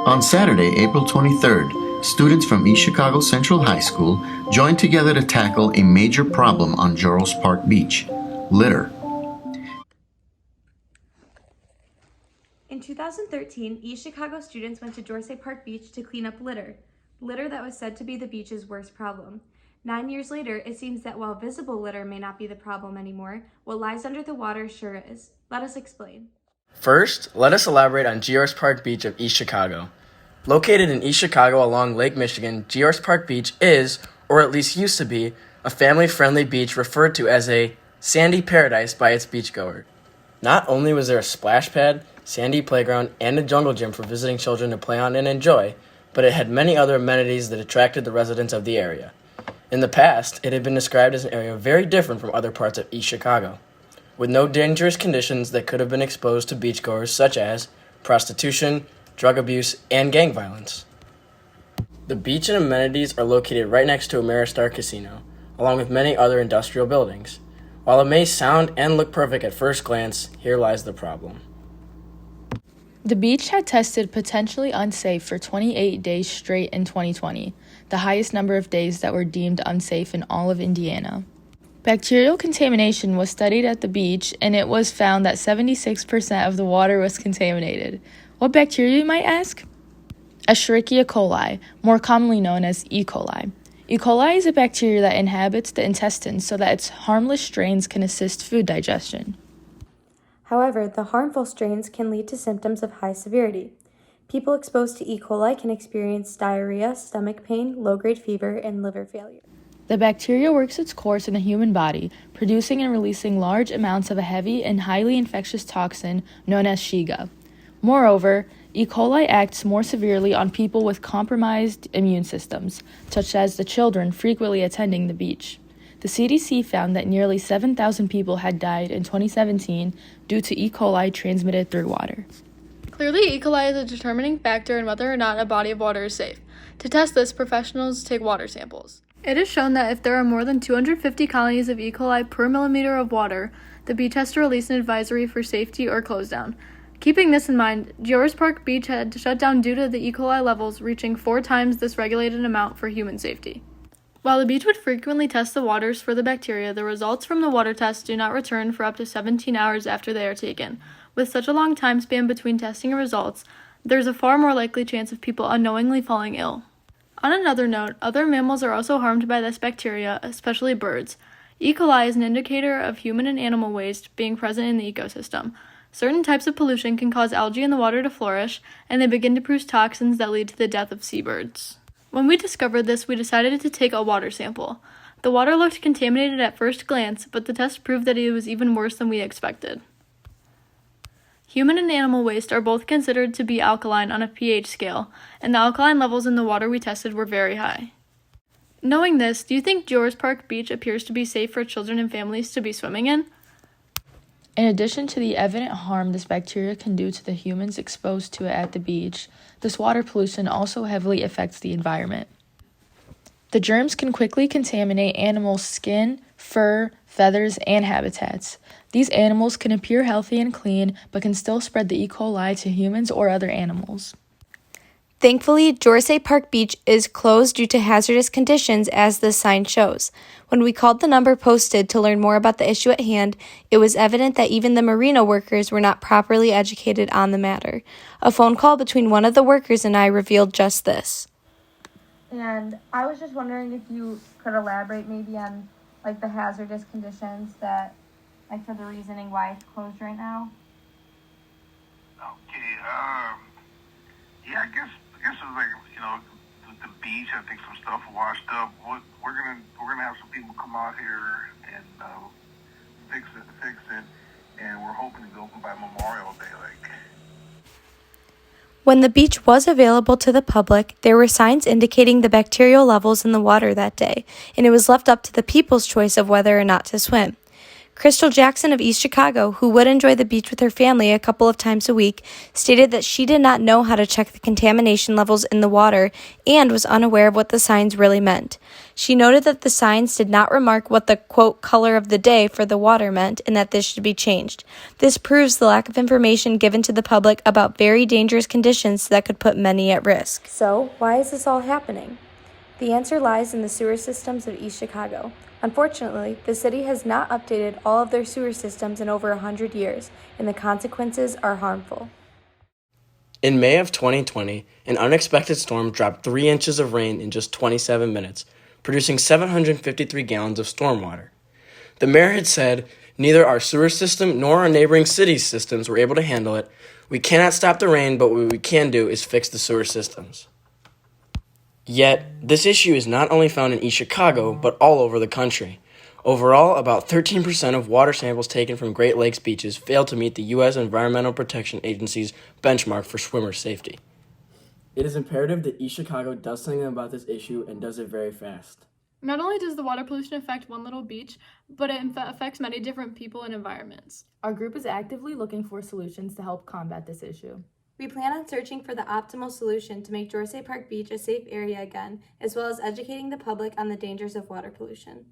On Saturday, April 23rd, students from East Chicago Central High School joined together to tackle a major problem on Jeorse Park Beach: litter. In 2013, East Chicago students went to Jeorse Park Beach to clean up litter that was said to be the beach's worst problem. 9 years later, it seems that while visible litter may not be the problem anymore, what lies under the water sure is. Let us explain. First, let us elaborate on Jeorse Park Beach of East Chicago. Located in East Chicago along Lake Michigan, Jeorse Park Beach is, or at least used to be, a family-friendly beach referred to as a sandy paradise by its beachgoer. Not only was there a splash pad, sandy playground, and a jungle gym for visiting children to play on and enjoy, but it had many other amenities that attracted the residents of the area. In the past, it had been described as an area very different from other parts of East Chicago, with no dangerous conditions that could have been exposed to beachgoers such as prostitution, drug abuse, and gang violence. The beach and amenities are located right next to Ameristar Casino, along with many other industrial buildings. While it may sound and look perfect at first glance, here lies the problem. The beach had tested potentially unsafe for 28 days straight in 2020, the highest number of days that were deemed unsafe in all of Indiana. Bacterial contamination was studied at the beach, and it was found that 76% of the water was contaminated. What bacteria, you might ask? Escherichia coli, more commonly known as E. coli. E. coli is a bacteria that inhabits the intestines so that its harmless strains can assist food digestion. However, the harmful strains can lead to symptoms of high severity. People exposed to E. coli can experience diarrhea, stomach pain, low-grade fever, and liver failure. The bacteria works its course in the human body, producing and releasing large amounts of a heavy and highly infectious toxin known as Shiga. Moreover, E. coli acts more severely on people with compromised immune systems, such as the children frequently attending the beach. The CDC found that nearly 7,000 people had died in 2017 due to E. coli transmitted through water. Clearly, E. coli is a determining factor in whether or not a body of water is safe. To test this, professionals take water samples. It is shown that if there are more than 250 colonies of E. coli per millimeter of water, the beach has to release an advisory for safety or close down. Keeping this in mind, Jeorse Park Beach had to shut down due to the E. coli levels reaching 4 times this regulated amount for human safety. While the beach would frequently test the waters for the bacteria, the results from the water tests do not return for up to 17 hours after they are taken. With such a long time span between testing and results, there's a far more likely chance of people unknowingly falling ill. On another note, other mammals are also harmed by this bacteria, especially birds. E. coli is an indicator of human and animal waste being present in the ecosystem. Certain types of pollution can cause algae in the water to flourish, and they begin to produce toxins that lead to the death of seabirds. When we discovered this, we decided to take a water sample. The water looked contaminated at first glance, but the test proved that it was even worse than we expected. Human and animal waste are both considered to be alkaline on a pH scale, and the alkaline levels in the water we tested were very high. Knowing this, do you think Jeorse Park Beach appears to be safe for children and families to be swimming in? In addition to the evident harm this bacteria can do to the humans exposed to it at the beach, this water pollution also heavily affects the environment. The germs can quickly contaminate animals' skin, fur, feathers, and habitats. These animals can appear healthy and clean, but can still spread the E. coli to humans or other animals. Thankfully, Jeorse Park Beach is closed due to hazardous conditions, as the sign shows. When we called the number posted to learn more about the issue at hand, it was evident that even the marina workers were not properly educated on the matter. A phone call between one of the workers and I revealed just this. And I was just wondering if you could elaborate maybe on like the hazardous conditions that, like, for the reasoning why it's closed right now. Okay, yeah, I guess it's like, the beach. I think some stuff washed up. We're gonna have some people come out here and fix it, and we're hoping to be open by Memorial Day. When the beach was available to the public, there were signs indicating the bacterial levels in the water that day, and it was left up to the people's choice of whether or not to swim. Crystal Jackson of East Chicago, who would enjoy the beach with her family a couple of times a week, stated that she did not know how to check the contamination levels in the water and was unaware of what the signs really meant. She noted that the signs did not remark what the, quote, color of the day for the water meant and that this should be changed. This proves the lack of information given to the public about very dangerous conditions that could put many at risk. So, why is this all happening? The answer lies in the sewer systems of East Chicago. Unfortunately, the city has not updated all of their sewer systems in over 100 years, and the consequences are harmful. In May of 2020, an unexpected storm dropped 3 inches of rain in just 27 minutes, producing 753 gallons of stormwater. The mayor had said, "Neither our sewer system nor our neighboring cities' systems were able to handle it. We cannot stop the rain, but what we can do is fix the sewer systems." Yet, this issue is not only found in East Chicago, but all over the country. Overall, about 13% of water samples taken from Great Lakes beaches fail to meet the U.S. Environmental Protection Agency's benchmark for swimmer safety. It is imperative that East Chicago does something about this issue and does it very fast. Not only does the water pollution affect one little beach, but it affects many different people and environments. Our group is actively looking for solutions to help combat this issue. We plan on searching for the optimal solution to make Jeorse Park Beach a safe area again, as well as educating the public on the dangers of water pollution.